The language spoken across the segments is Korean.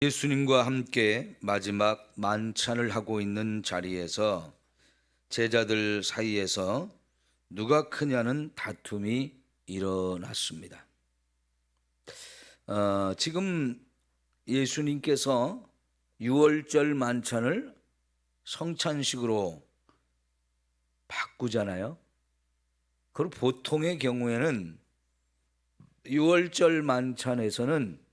예수님과 함께 마지막 만찬을 하고 있는 자리에서 제자들 사이에서 누가 크냐는 다툼이 일어났습니다. 지금 예수님께서 유월절 만찬을 성찬식으로 바꾸잖아요. 그리고 보통의 경우에는 유월절 만찬에서는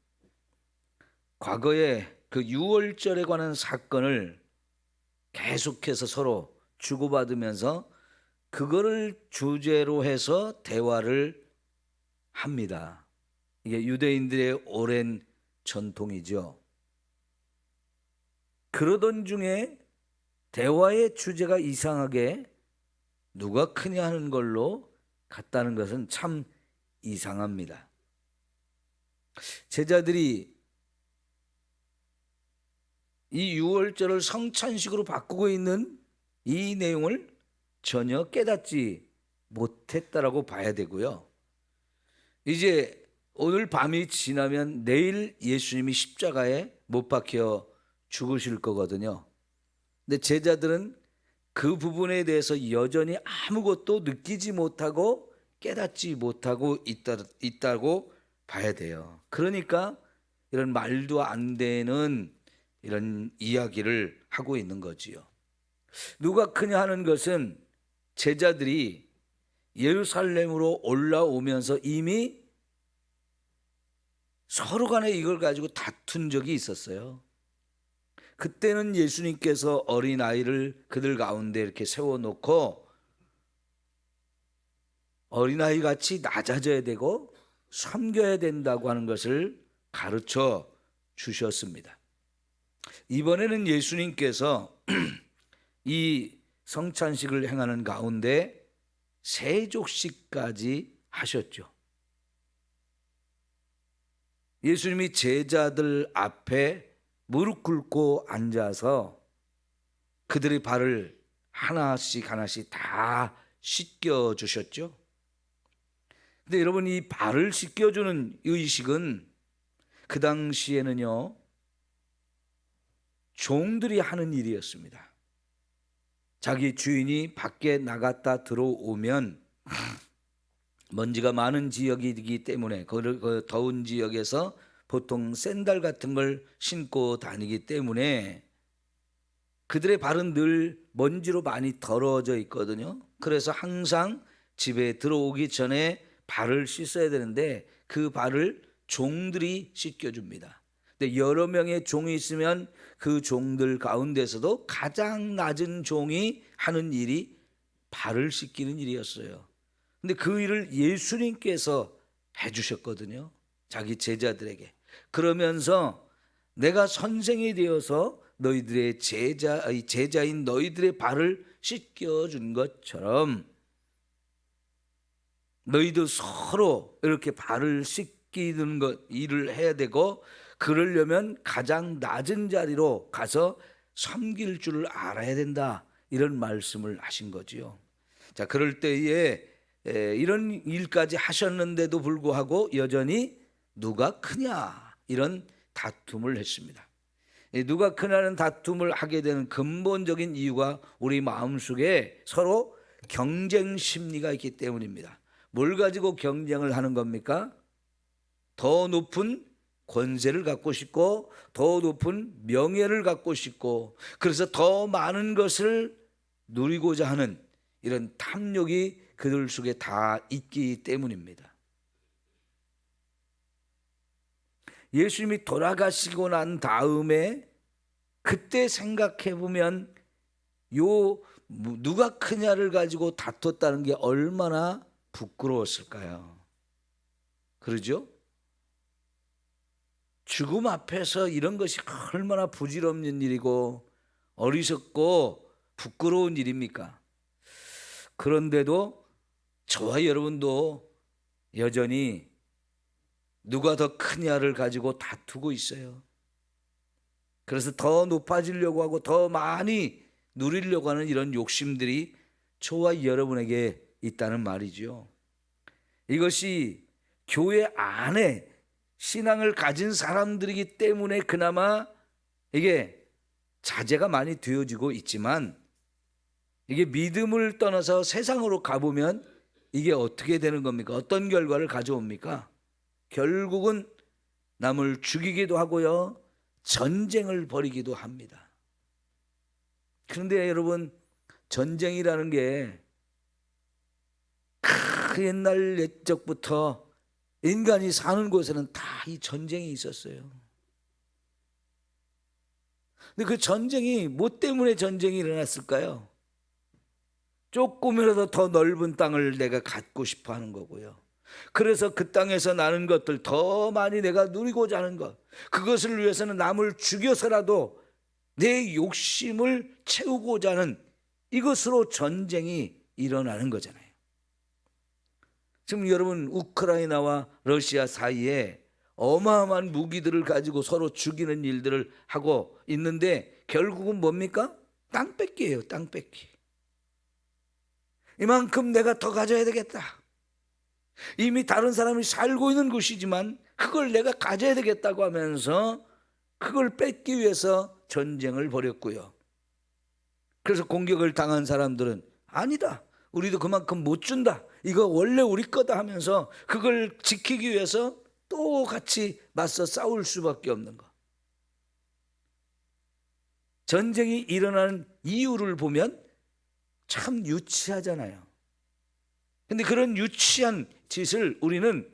과거에 그 유월절에 관한 사건을 계속해서 서로 주고받으면서 그거를 주제로 해서 대화를 합니다. 이게 유대인들의 오랜 전통이죠. 그러던 중에 대화의 주제가 이상하게 누가 크냐 하는 걸로 갔다는 것은 참 이상합니다. 제자들이 이 유월절을 성찬식으로 바꾸고 있는 이 내용을 전혀 깨닫지 못했다라고 봐야 되고요. 이제 오늘 밤이 지나면 내일 예수님이 십자가에 못 박혀 죽으실 거거든요. 근데 제자들은 그 부분에 대해서 여전히 아무것도 느끼지 못하고 깨닫지 못하고 있다고 봐야 돼요. 그러니까 이런 말도 안 되는 이런 이야기를 하고 있는 거지요. 누가 크냐 하는 것은 제자들이 예루살렘으로 올라오면서 이미 서로 간에 이걸 가지고 다툰 적이 있었어요. 그때는 예수님께서 어린아이를 그들 가운데 이렇게 세워놓고 어린아이 같이 낮아져야 되고 섬겨야 된다고 하는 것을 가르쳐 주셨습니다. 이번에는 예수님께서 이 성찬식을 행하는 가운데 세족식까지 하셨죠. 예수님이 제자들 앞에 무릎 꿇고 앉아서 그들의 발을 하나씩 하나씩 다 씻겨 주셨죠. 근데 여러분, 이 발을 씻겨주는 의식은 그 당시에는요 종들이 하는 일이었습니다. 자기 주인이 밖에 나갔다 들어오면 먼지가 많은 지역이기 때문에 그 더운 지역에서 보통 샌들 같은 걸 신고 다니기 때문에 그들의 발은 늘 먼지로 많이 더러워져 있거든요. 그래서 항상 집에 들어오기 전에 발을 씻어야 되는데 그 발을 종들이 씻겨줍니다. 근데 여러 명의 종이 있으면 그 종들 가운데서도 가장 낮은 종이 하는 일이 발을 씻기는 일이었어요. 근데 그 일을 예수님께서 해주셨거든요. 자기 제자들에게. 그러면서 내가 선생이 되어서 너희들의 제자인 너희들의 발을 씻겨준 것처럼 너희도 서로 이렇게 발을 씻기는 것 일을 해야 되고, 그러려면 가장 낮은 자리로 가서 섬길 줄을 알아야 된다, 이런 말씀을 하신 거지요. 자, 그럴 때에 이런 일까지 하셨는데도 불구하고 여전히 누가 크냐 이런 다툼을 했습니다. 누가 크냐는 다툼을 하게 되는 근본적인 이유가 우리 마음속에 서로 경쟁 심리가 있기 때문입니다. 뭘 가지고 경쟁을 하는 겁니까? 더 높은 권세를 갖고 싶고 더 높은 명예를 갖고 싶고, 그래서 더 많은 것을 누리고자 하는 이런 탐욕이 그들 속에 다 있기 때문입니다. 예수님이 돌아가시고 난 다음에 그때 생각해 보면 요 누가 크냐를 가지고 다퉜다는 게 얼마나 부끄러웠을까요? 그러죠? 죽음 앞에서 이런 것이 얼마나 부질없는 일이고 어리석고 부끄러운 일입니까? 그런데도 저와 여러분도 여전히 누가 더 크냐를 가지고 다투고 있어요. 그래서 더 높아지려고 하고 더 많이 누리려고 하는 이런 욕심들이 저와 여러분에게 있다는 말이죠. 이것이 교회 안에 신앙을 가진 사람들이기 때문에 그나마 이게 자제가 많이 되어지고 있지만, 이게 믿음을 떠나서 세상으로 가보면 이게 어떻게 되는 겁니까? 어떤 결과를 가져옵니까? 결국은 남을 죽이기도 하고요, 전쟁을 벌이기도 합니다. 그런데 여러분, 전쟁이라는 게 그 옛날 옛적부터 인간이 사는 곳에는 다 이 전쟁이 있었어요. 근데 그 전쟁이 뭐 때문에 전쟁이 일어났을까요? 조금이라도 더 넓은 땅을 내가 갖고 싶어 하는 거고요. 그래서 그 땅에서 나는 것들 더 많이 내가 누리고자 하는 것, 그것을 위해서는 남을 죽여서라도 내 욕심을 채우고자 하는, 이것으로 전쟁이 일어나는 거잖아요. 지금 여러분, 우크라이나와 러시아 사이에 어마어마한 무기들을 가지고 서로 죽이는 일들을 하고 있는데 결국은 뭡니까? 땅 뺏기예요. 땅 뺏기. 이만큼 내가 더 가져야 되겠다. 이미 다른 사람이 살고 있는 곳이지만 그걸 내가 가져야 되겠다고 하면서 그걸 뺏기 위해서 전쟁을 벌였고요. 그래서 공격을 당한 사람들은 아니다, 우리도 그만큼 못 준다, 이거 원래 우리 거다 하면서 그걸 지키기 위해서 또 같이 맞서 싸울 수밖에 없는 것. 전쟁이 일어나는 이유를 보면 참 유치하잖아요. 근데 그런 유치한 짓을 우리는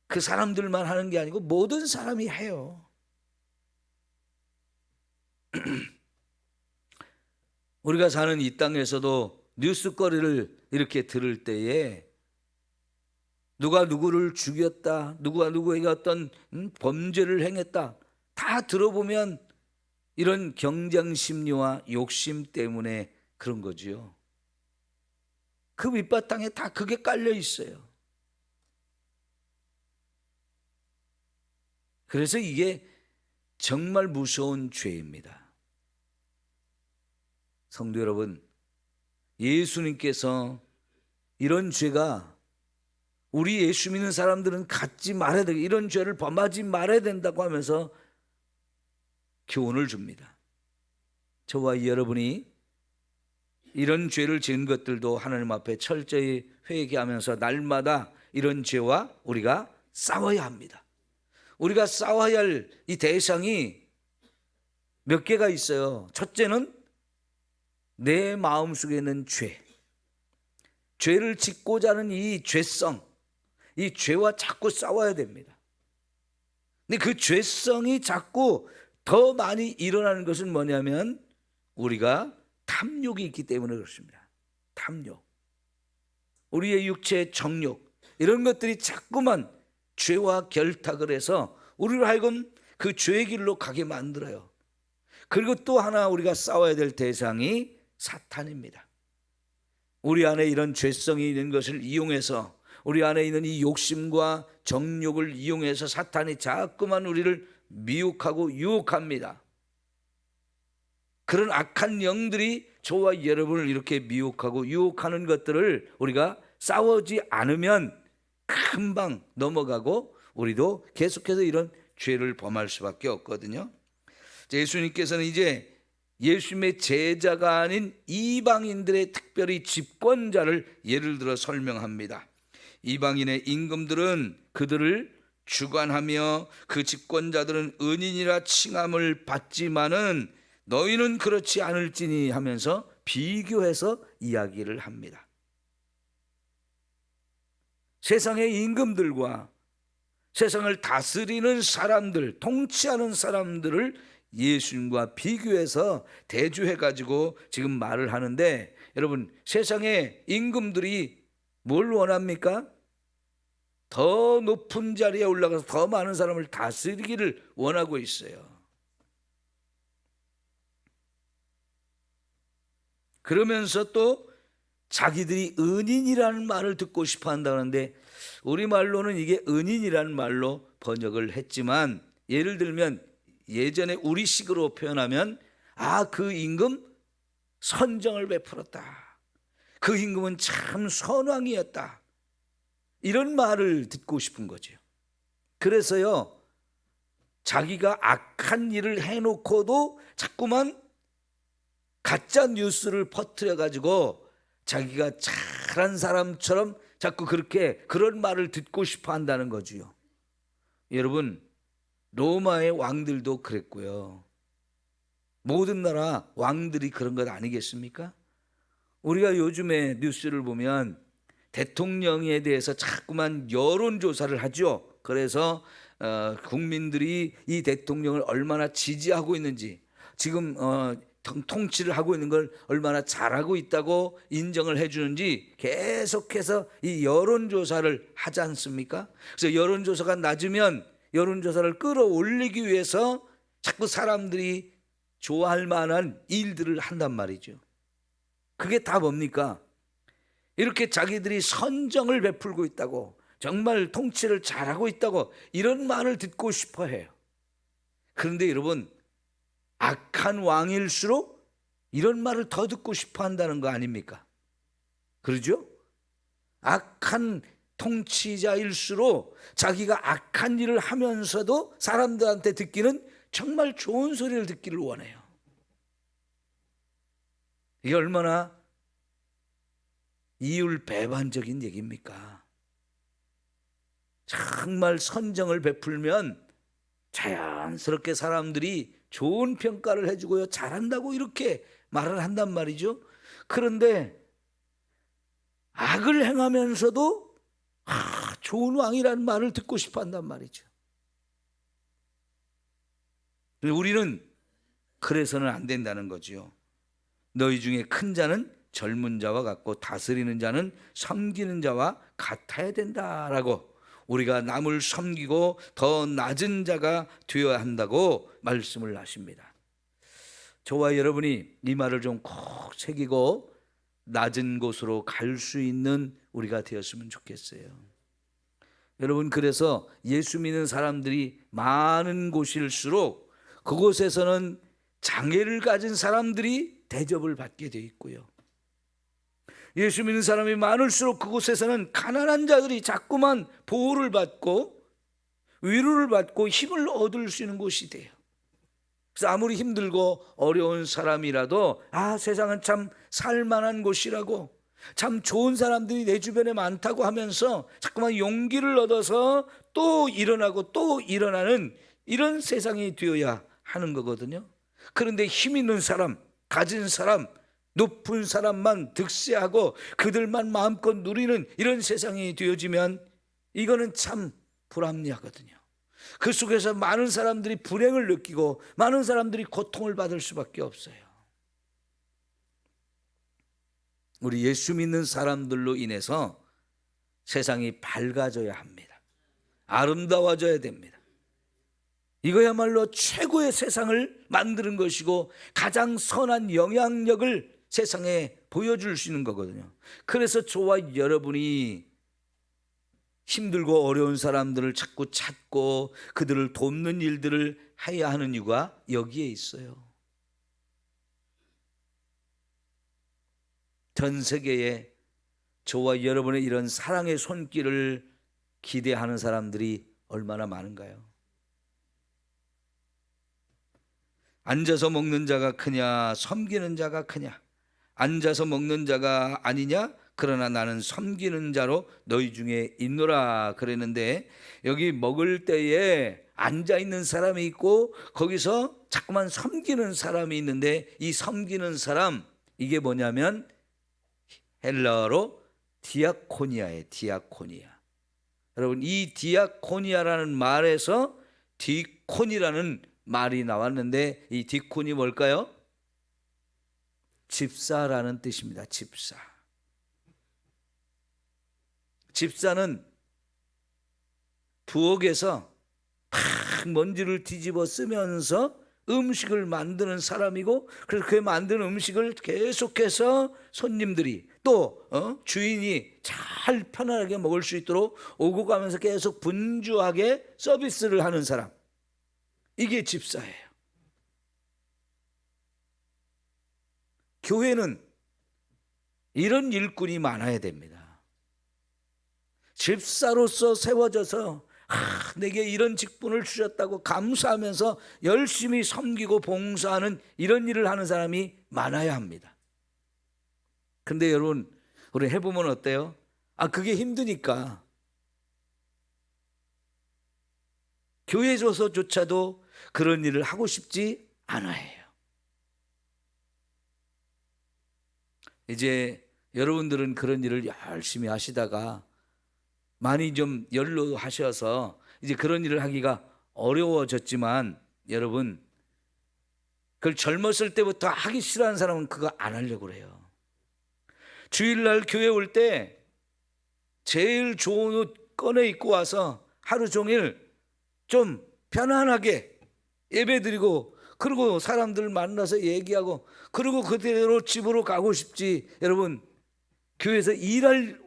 그 사람들만 하는 게 아니고 모든 사람이 해요. 우리가 사는 이 땅에서도 뉴스거리를 이렇게 들을 때에 누가 누구를 죽였다, 누가 누구에게 어떤 범죄를 행했다, 다 들어보면 이런 경쟁 심리와 욕심 때문에 그런 거지요. 그 밑바탕에 다 그게 깔려 있어요. 그래서 이게 정말 무서운 죄입니다. 성도 여러분, 예수님께서 이런 죄가 우리 예수 믿는 사람들은 갖지 말아야 되고 이런 죄를 범하지 말아야 된다고 하면서 교훈을 줍니다. 저와 여러분이 이런 죄를 지은 것들도 하나님 앞에 철저히 회개하면서 날마다 이런 죄와 우리가 싸워야 합니다. 우리가 싸워야 할 이 대상이 몇 개가 있어요. 첫째는 내 마음속에 있는 죄, 죄를 짓고자 하는 이 죄성, 이 죄와 자꾸 싸워야 됩니다. 근데 그 죄성이 자꾸 더 많이 일어나는 것은 뭐냐면 우리가 탐욕이 있기 때문에 그렇습니다. 탐욕, 우리의 육체의 정욕, 이런 것들이 자꾸만 죄와 결탁을 해서 우리를 하여금 그 죄의 길로 가게 만들어요. 그리고 또 하나 우리가 싸워야 될 대상이 사탄입니다. 우리 안에 이런 죄성이 있는 것을 이용해서, 우리 안에 있는 이 욕심과 정욕을 이용해서 사탄이 자꾸만 우리를 미혹하고 유혹합니다. 그런 악한 영들이 저와 여러분을 이렇게 미혹하고 유혹하는 것들을 우리가 싸우지 않으면 금방 넘어가고 우리도 계속해서 이런 죄를 범할 수밖에 없거든요. 예수님께서는 이제 예수님의 제자가 아닌 이방인들의 특별히 집권자를 예를 들어 설명합니다. 이방인의 임금들은 그들을 주관하며 그 집권자들은 은인이라 칭함을 받지만은 너희는 그렇지 않을지니 하면서 비교해서 이야기를 합니다. 세상의 임금들과 세상을 다스리는 사람들, 통치하는 사람들을 예수님과 비교해서 대조해가지고 지금 말을 하는데, 여러분, 세상의 임금들이 뭘 원합니까? 더 높은 자리에 올라가서 더 많은 사람을 다스리기를 원하고 있어요. 그러면서 또 자기들이 은인이라는 말을 듣고 싶어 한다는데, 우리말로는 이게 은인이라는 말로 번역을 했지만, 예를 들면 예전에 우리식으로 표현하면 그 임금 선정을 베풀었다, 그 임금은 참 선왕이었다, 이런 말을 듣고 싶은 거죠. 그래서요, 자기가 악한 일을 해놓고도 자꾸만 가짜 뉴스를 퍼뜨려 가지고 자기가 잘한 사람처럼 자꾸 그런 말을 듣고 싶어 한다는 거지요. 여러분, 로마의 왕들도 그랬고요. 모든 나라 왕들이 그런 것 아니겠습니까? 우리가 요즘에 뉴스를 보면 대통령에 대해서 자꾸만 여론조사를 하죠. 그래서 국민들이 이 대통령을 얼마나 지지하고 있는지, 지금 통치를 하고 있는 걸 얼마나 잘하고 있다고 인정을 해주는지 계속해서 이 여론조사를 하지 않습니까? 그래서 여론조사가 낮으면 여론조사를 끌어올리기 위해서 자꾸 사람들이 좋아할 만한 일들을 한단 말이죠. 그게 다 뭡니까? 이렇게 자기들이 선정을 베풀고 있다고, 정말 통치를 잘하고 있다고 이런 말을 듣고 싶어 해요. 그런데 여러분, 악한 왕일수록 이런 말을 더 듣고 싶어 한다는 거 아닙니까? 그러죠? 악한 통치자일수록 자기가 악한 일을 하면서도 사람들한테 듣기는 정말 좋은 소리를 듣기를 원해요. 이게 얼마나 이율배반적인 얘기입니까? 정말 선정을 베풀면 자연스럽게 사람들이 좋은 평가를 해주고요, 잘한다고 이렇게 말을 한단 말이죠. 그런데 악을 행하면서도 좋은 왕이라는 말을 듣고 싶어 한단 말이죠. 우리는 그래서는 안 된다는 거죠. 너희 중에 큰 자는 젊은 자와 같고 다스리는 자는 섬기는 자와 같아야 된다라고, 우리가 남을 섬기고 더 낮은 자가 되어야 한다고 말씀을 하십니다. 저와 여러분이 이 말을 좀 꼭 새기고 낮은 곳으로 갈 수 있는 우리가 되었으면 좋겠어요. 여러분, 그래서 예수 믿는 사람들이 많은 곳일수록 그곳에서는 장애를 가진 사람들이 대접을 받게 되어 있고요, 예수 믿는 사람이 많을수록 그곳에서는 가난한 자들이 자꾸만 보호를 받고 위로를 받고 힘을 얻을 수 있는 곳이 돼요. 그래서 아무리 힘들고 어려운 사람이라도 세상은 참 살만한 곳이라고, 참 좋은 사람들이 내 주변에 많다고 하면서 자꾸만 용기를 얻어서 또 일어나고 또 일어나는 이런 세상이 되어야 하는 거거든요. 그런데 힘 있는 사람, 가진 사람, 높은 사람만 득세하고 그들만 마음껏 누리는 이런 세상이 되어지면 이거는 참 불합리하거든요. 그 속에서 많은 사람들이 불행을 느끼고 많은 사람들이 고통을 받을 수밖에 없어요. 우리 예수 믿는 사람들로 인해서 세상이 밝아져야 합니다. 아름다워져야 됩니다. 이거야말로 최고의 세상을 만드는 것이고 가장 선한 영향력을 세상에 보여줄 수 있는 거거든요. 그래서 저와 여러분이 힘들고 어려운 사람들을 자꾸 찾고 그들을 돕는 일들을 해야 하는 이유가 여기에 있어요. 전 세계에 저와 여러분의 이런 사랑의 손길을 기대하는 사람들이 얼마나 많은가요? 앉아서 먹는 자가 크냐 섬기는 자가 크냐? 앉아서 먹는 자가 아니냐? 그러나 나는 섬기는 자로 너희 중에 있노라 그랬는데, 여기 먹을 때에 앉아있는 사람이 있고 거기서 자꾸만 섬기는 사람이 있는데, 이 섬기는 사람, 이게 뭐냐면 헬라어로 디아코니아예요. 디아코니아. 여러분, 이 디아코니아라는 말에서 디콘이라는 말이 나왔는데, 이 디콘이 뭘까요? 집사라는 뜻입니다. 집사. 집사는 부엌에서 막 먼지를 뒤집어 쓰면서 음식을 만드는 사람이고, 그래서 그 만든 음식을 계속해서 손님들이 또 주인이 잘 편안하게 먹을 수 있도록 오고 가면서 계속 분주하게 서비스를 하는 사람, 이게 집사예요. 교회는 이런 일꾼이 많아야 됩니다. 집사로서 세워져서 내게 이런 직분을 주셨다고 감사하면서 열심히 섬기고 봉사하는 이런 일을 하는 사람이 많아야 합니다. 근데 여러분, 우리 해보면 어때요? 그게 힘드니까 교회에서조차도 그런 일을 하고 싶지 않아요. 이제 여러분들은 그런 일을 열심히 하시다가 많이 좀 연로하셔서 이제 그런 일을 하기가 어려워졌지만, 여러분, 그걸 젊었을 때부터 하기 싫어하는 사람은 그거 안 하려고 그래요. 주일날 교회 올 때 제일 좋은 옷 꺼내 입고 와서 하루 종일 좀 편안하게 예배드리고, 그리고 사람들 만나서 얘기하고, 그리고 그대로 집으로 가고 싶지, 여러분, 교회에서 일할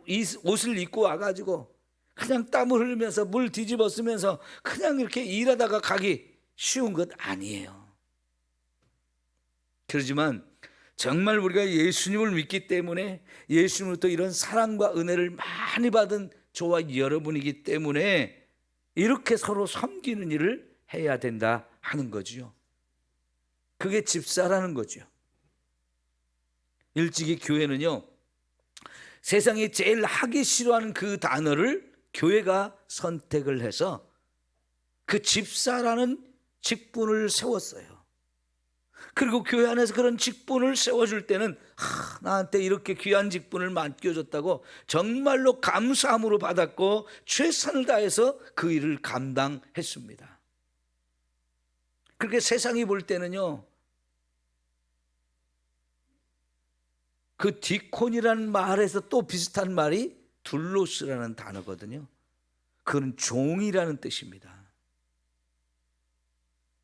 옷을 입고 와가지고 그냥 땀을 흘리면서 물 뒤집어 쓰면서 그냥 이렇게 일하다가 가기 쉬운 것 아니에요. 그렇지만 정말 우리가 예수님을 믿기 때문에, 예수님으로부터 이런 사랑과 은혜를 많이 받은 저와 여러분이기 때문에 이렇게 서로 섬기는 일을 해야 된다 하는 거죠. 그게 집사라는 거죠. 일찍이 교회는요, 세상이 제일 하기 싫어하는 그 단어를 교회가 선택을 해서 그 집사라는 직분을 세웠어요. 그리고 교회 안에서 그런 직분을 세워줄 때는 나한테 이렇게 귀한 직분을 맡겨줬다고 정말로 감사함으로 받았고 최선을 다해서 그 일을 감당했습니다. 그렇게 세상이 볼 때는요, 그 디콘이라는 말에서 또 비슷한 말이 둘로스라는 단어거든요. 그건 종이라는 뜻입니다.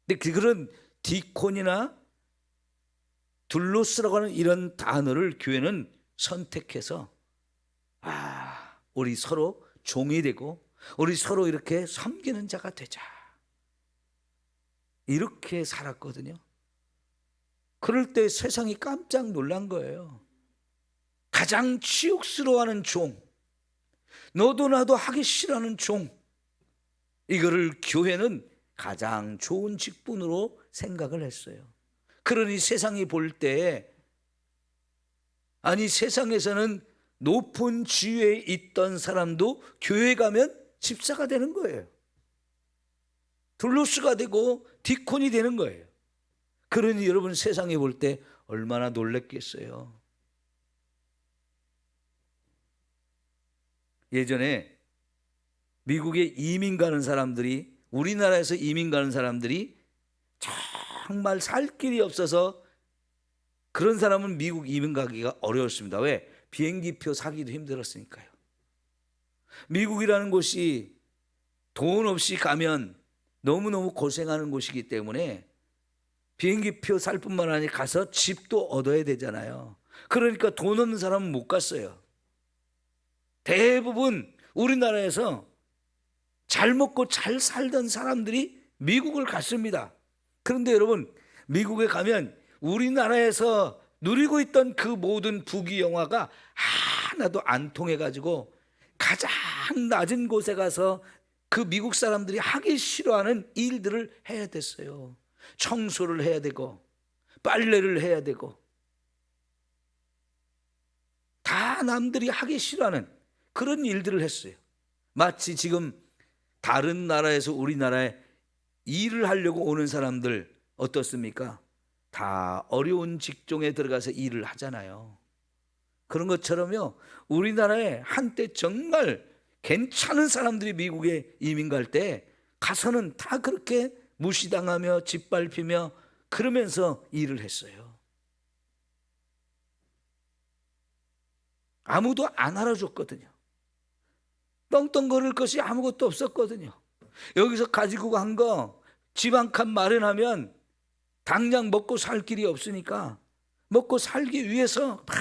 근데 그런 디콘이나 둘로스라고 하는 이런 단어를 교회는 선택해서 우리 서로 종이 되고 우리 서로 이렇게 섬기는 자가 되자, 이렇게 살았거든요. 그럴 때 세상이 깜짝 놀란 거예요. 가장 치욕스러워하는 종, 너도 나도 하기 싫어하는 종, 이거를 교회는 가장 좋은 직분으로 생각을 했어요. 그러니 세상이 볼 때, 세상에서는 높은 지위에 있던 사람도 교회 가면 집사가 되는 거예요. 둘로스가 되고 디콘이 되는 거예요. 그러니 여러분, 세상에 볼 때 얼마나 놀랬겠어요. 예전에 미국에 이민 가는 사람들이, 우리나라에서 이민 가는 사람들이 정말 살 길이 없어서 그런 사람은 미국 이민 가기가 어려웠습니다. 왜? 비행기표 사기도 힘들었으니까요. 미국이라는 곳이 돈 없이 가면 너무너무 고생하는 곳이기 때문에 비행기표 살 뿐만 아니라 가서 집도 얻어야 되잖아요. 그러니까 돈 없는 사람은 못 갔어요. 대부분 우리나라에서 잘 먹고 잘 살던 사람들이 미국을 갔습니다. 그런데 여러분, 미국에 가면 우리나라에서 누리고 있던 그 모든 부귀영화가 하나도 안 통해가지고 가장 낮은 곳에 가서 그 미국 사람들이 하기 싫어하는 일들을 해야 됐어요. 청소를 해야 되고 빨래를 해야 되고, 다 남들이 하기 싫어하는 그런 일들을 했어요. 마치 지금 다른 나라에서 우리나라에 일을 하려고 오는 사람들 어떻습니까? 다 어려운 직종에 들어가서 일을 하잖아요. 그런 것처럼요, 우리나라에 한때 정말 괜찮은 사람들이 미국에 이민 갈 때 가서는 다 그렇게 무시당하며 짓밟히며 그러면서 일을 했어요. 아무도 안 알아줬거든요. 떵떵거릴 것이 아무것도 없었거든요. 여기서 가지고 간 거 집 한 칸 마련하면 당장 먹고 살 길이 없으니까 먹고 살기 위해서 막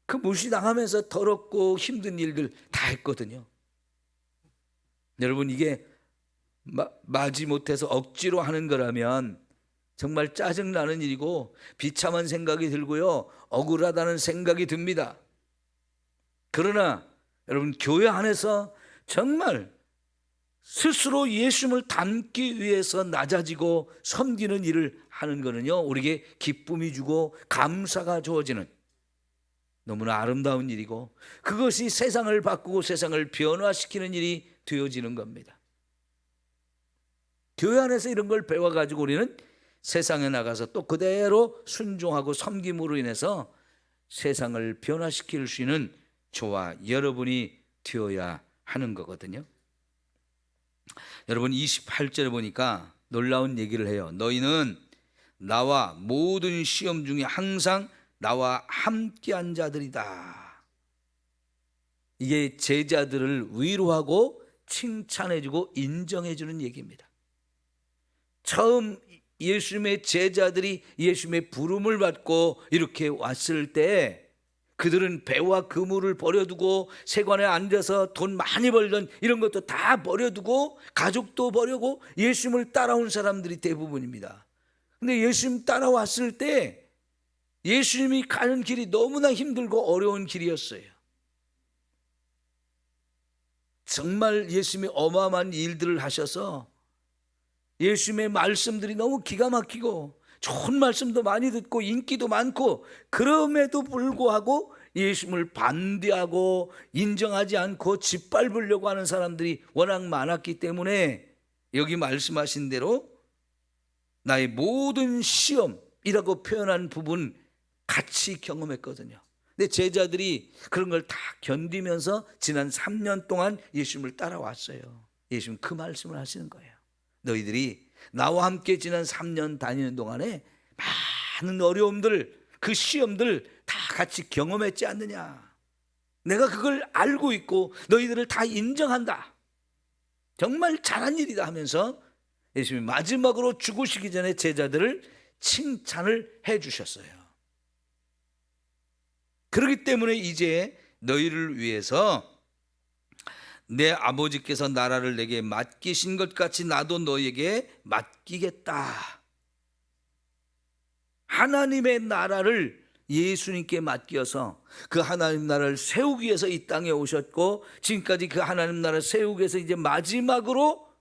그 무시당하면서 더럽고 힘든 일들 다 했거든요. 여러분, 이게 마지 못해서 억지로 하는 거라면 정말 짜증나는 일이고 비참한 생각이 들고요, 억울하다는 생각이 듭니다. 그러나 여러분, 교회 안에서 정말 스스로 예수님을 닮기 위해서 낮아지고 섬기는 일을 하는 거는요, 우리에게 기쁨이 주고 감사가 주어지는 너무나 아름다운 일이고, 그것이 세상을 바꾸고 세상을 변화시키는 일이 되어지는 겁니다. 교회 안에서 이런 걸 배워가지고 우리는 세상에 나가서 또 그대로 순종하고 섬김으로 인해서 세상을 변화시킬 수 있는 저와 여러분이 되어야 하는 거거든요. 여러분 28절에 보니까 놀라운 얘기를 해요. 너희는 나와 모든 시험 중에 항상 나와 함께한 자들이다. 이게 제자들을 위로하고 칭찬해주고 인정해주는 얘기입니다. 처음 예수님의 제자들이 예수님의 부름을 받고 이렇게 왔을 때 그들은 배와 그물을 버려두고 세관에 앉아서 돈 많이 벌던 이런 것도 다 버려두고 가족도 버리고 예수님을 따라온 사람들이 대부분입니다. 근데 예수님 따라왔을 때 예수님이 가는 길이 너무나 힘들고 어려운 길이었어요. 정말 예수님이 어마어마한 일들을 하셔서 예수님의 말씀들이 너무 기가 막히고 좋은 말씀도 많이 듣고 인기도 많고, 그럼에도 불구하고 예수님을 반대하고 인정하지 않고 짓밟으려고 하는 사람들이 워낙 많았기 때문에 여기 말씀하신 대로 나의 모든 시험이라고 표현한 부분 같이 경험했거든요. 근데 제자들이 그런 걸 다 견디면서 지난 3년 동안 예수님을 따라왔어요. 예수님 그 말씀을 하시는 거예요. 너희들이 나와 함께 지난 3년 다니는 동안에 많은 어려움들, 그 시험들 다 같이 경험했지 않느냐. 내가 그걸 알고 있고 너희들을 다 인정한다. 정말 잘한 일이다 하면서 예수님이 마지막으로 죽으시기 전에 제자들을 칭찬을 해 주셨어요. 그렇기 때문에 이제 너희를 위해서 내 아버지께서 나라를 내게 맡기신 것 같이 나도 너에게 맡기겠다. 하나님의 나라를 예수님께 맡겨서 그 하나님 나라를 세우기 위해서 이 땅에 오셨고, 지금까지 그 하나님 나라를 세우기 위해서 이제 마지막으로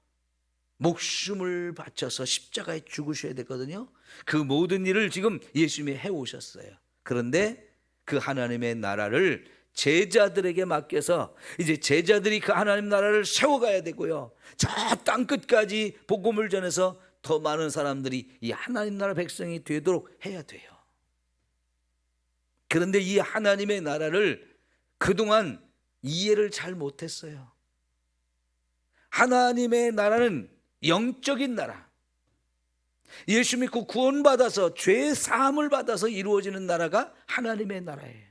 목숨을 바쳐서 십자가에 죽으셔야 되거든요. 그 모든 일을 지금 예수님이 해오셨어요. 그런데 그 하나님의 나라를 제자들에게 맡겨서 이제 제자들이 그 하나님 나라를 세워가야 되고요, 저 땅끝까지 복음을 전해서 더 많은 사람들이 이 하나님 나라 백성이 되도록 해야 돼요. 그런데 이 하나님의 나라를 그동안 이해를 잘 못했어요. 하나님의 나라는 영적인 나라, 예수 믿고 구원받아서 죄 사함을 받아서 이루어지는 나라가 하나님의 나라예요.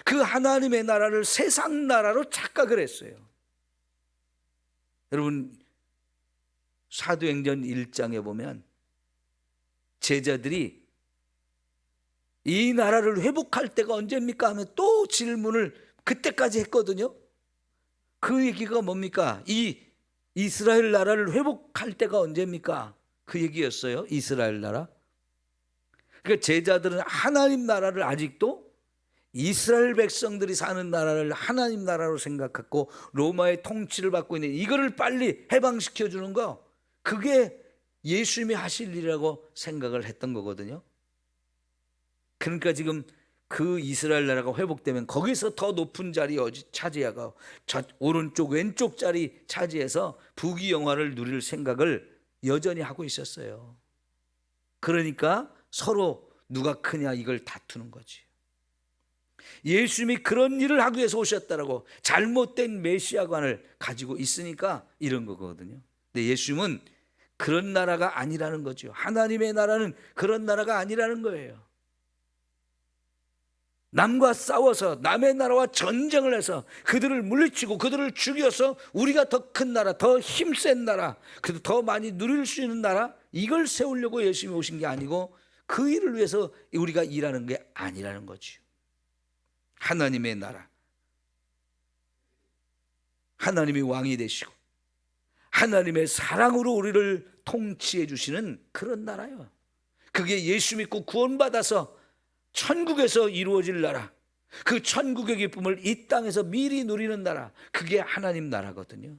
그 하나님의 나라를 세상 나라로 착각을 했어요. 여러분 사도행전 1장에 보면 제자들이 이 나라를 회복할 때가 언제입니까 하면 또 질문을 그때까지 했거든요. 그 얘기가 뭡니까? 이 이스라엘 나라를 회복할 때가 언제입니까? 그 얘기였어요. 이스라엘 나라. 그러니까 제자들은 하나님 나라를 아직도 이스라엘 백성들이 사는 나라를 하나님 나라로 생각했고, 로마의 통치를 받고 있는 이거를 빨리 해방시켜 주는 거, 그게 예수님이 하실 일이라고 생각을 했던 거거든요. 그러니까 지금 그 이스라엘 나라가 회복되면 거기서 더 높은 자리 차지하고 오른쪽 왼쪽 자리 차지해서 부귀영화를 누릴 생각을 여전히 하고 있었어요. 그러니까 서로 누가 크냐 이걸 다투는 거지. 예수님이 그런 일을 하기 위해서 오셨다라고 잘못된 메시아관을 가지고 있으니까 이런 거거든요. 근데 예수님은 그런 나라가 아니라는 거죠. 하나님의 나라는 그런 나라가 아니라는 거예요. 남과 싸워서 남의 나라와 전쟁을 해서 그들을 물리치고 그들을 죽여서 우리가 더 큰 나라, 더 힘센 나라, 그래도 더 많이 누릴 수 있는 나라, 이걸 세우려고 예수님이 오신 게 아니고 그 일을 위해서 우리가 일하는 게 아니라는 거죠. 하나님의 나라, 하나님이 왕이 되시고 하나님의 사랑으로 우리를 통치해 주시는 그런 나라예요. 그게 예수 믿고 구원받아서 천국에서 이루어질 나라, 그 천국의 기쁨을 이 땅에서 미리 누리는 나라, 그게 하나님 나라거든요.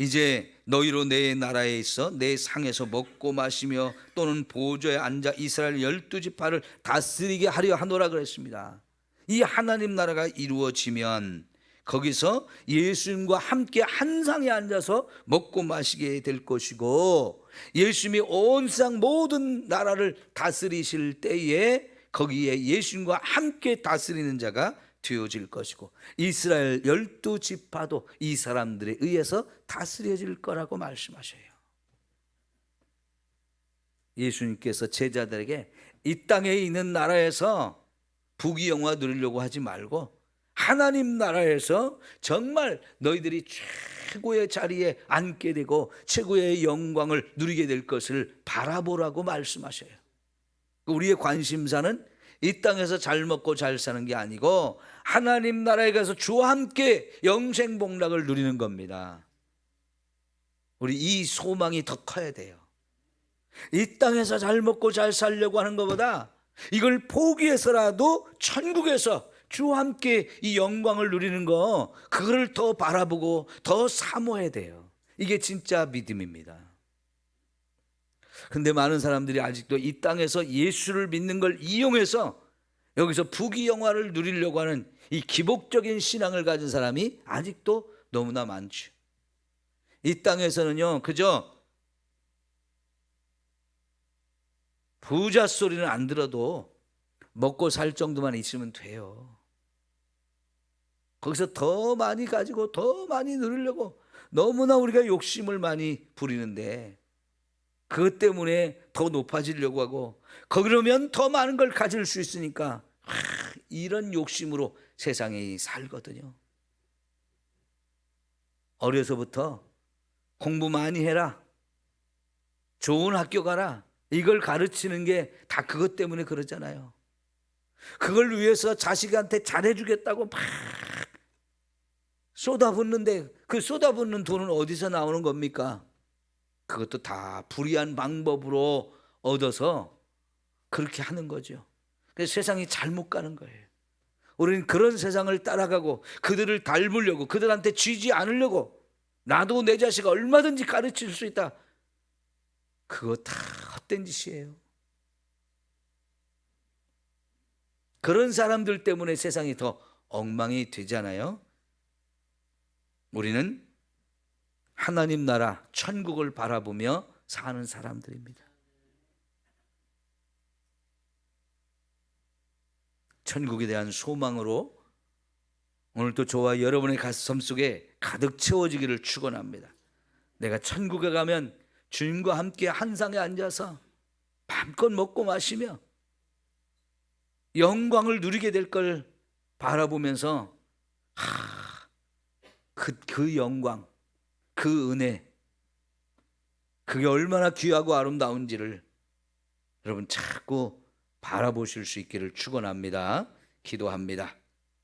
이제 너희로 내 나라에 있어 내 상에서 먹고 마시며 또는 보좌에 앉아 이스라엘 12지파를 다스리게 하려 하노라 그랬습니다. 이 하나님 나라가 이루어지면 거기서 예수님과 함께 한 상에 앉아서 먹고 마시게 될 것이고, 예수님이 온 세상 모든 나라를 다스리실 때에 거기에 예수님과 함께 다스리는 자가 되어질 것이고, 이스라엘 12지파도 이 사람들에 의해서 다스려질 거라고 말씀하셔요. 예수님께서 제자들에게 이 땅에 있는 나라에서 부귀영화 누리려고 하지 말고 하나님 나라에서 정말 너희들이 최고의 자리에 앉게 되고 최고의 영광을 누리게 될 것을 바라보라고 말씀하셔요. 우리의 관심사는 이 땅에서 잘 먹고 잘 사는 게 아니고 하나님 나라에 가서 주와 함께 영생복락을 누리는 겁니다. 우리 이 소망이 더 커야 돼요. 이 땅에서 잘 먹고 잘 살려고 하는 것보다 이걸 포기해서라도 천국에서 주와 함께 이 영광을 누리는 거, 그거를 더 바라보고 더 사모해야 돼요. 이게 진짜 믿음입니다. 근데 많은 사람들이 아직도 이 땅에서 예수를 믿는 걸 이용해서 여기서 부귀영화를 누리려고 하는 이 기복적인 신앙을 가진 사람이 아직도 너무나 많죠. 이 땅에서는요, 그저 부자 소리는 안 들어도 먹고 살 정도만 있으면 돼요. 거기서 더 많이 가지고 더 많이 누리려고 너무나 우리가 욕심을 많이 부리는데, 그것 때문에 더 높아지려고 하고 그러면 더 많은 걸 가질 수 있으니까 이런 욕심으로 세상에 살거든요. 어려서부터 공부 많이 해라, 좋은 학교 가라, 이걸 가르치는 게 다 그것 때문에 그러잖아요. 그걸 위해서 자식한테 잘해주겠다고 막 쏟아붓는데 그 쏟아붓는 돈은 어디서 나오는 겁니까? 그것도 다 불의한 방법으로 얻어서 그렇게 하는 거죠. 그래서 세상이 잘못 가는 거예요. 우리는 그런 세상을 따라가고 그들을 닮으려고, 그들한테 쥐지 않으려고, 나도 내 자식 얼마든지 가르칠 수 있다, 그거 다 헛된 짓이에요. 그런 사람들 때문에 세상이 더 엉망이 되잖아요. 우리는 하나님 나라 천국을 바라보며 사는 사람들입니다. 천국에 대한 소망으로 오늘도 저와 여러분의 가슴 속에 가득 채워지기를 축원합니다. 내가 천국에 가면 주님과 함께 한 상에 앉아서 마음껏 먹고 마시며 영광을 누리게 될 걸 바라보면서 그 영광, 그 은혜, 그게 얼마나 귀하고 아름다운지를 여러분 자꾸 바라보실 수 있기를 축원합니다. 기도합니다.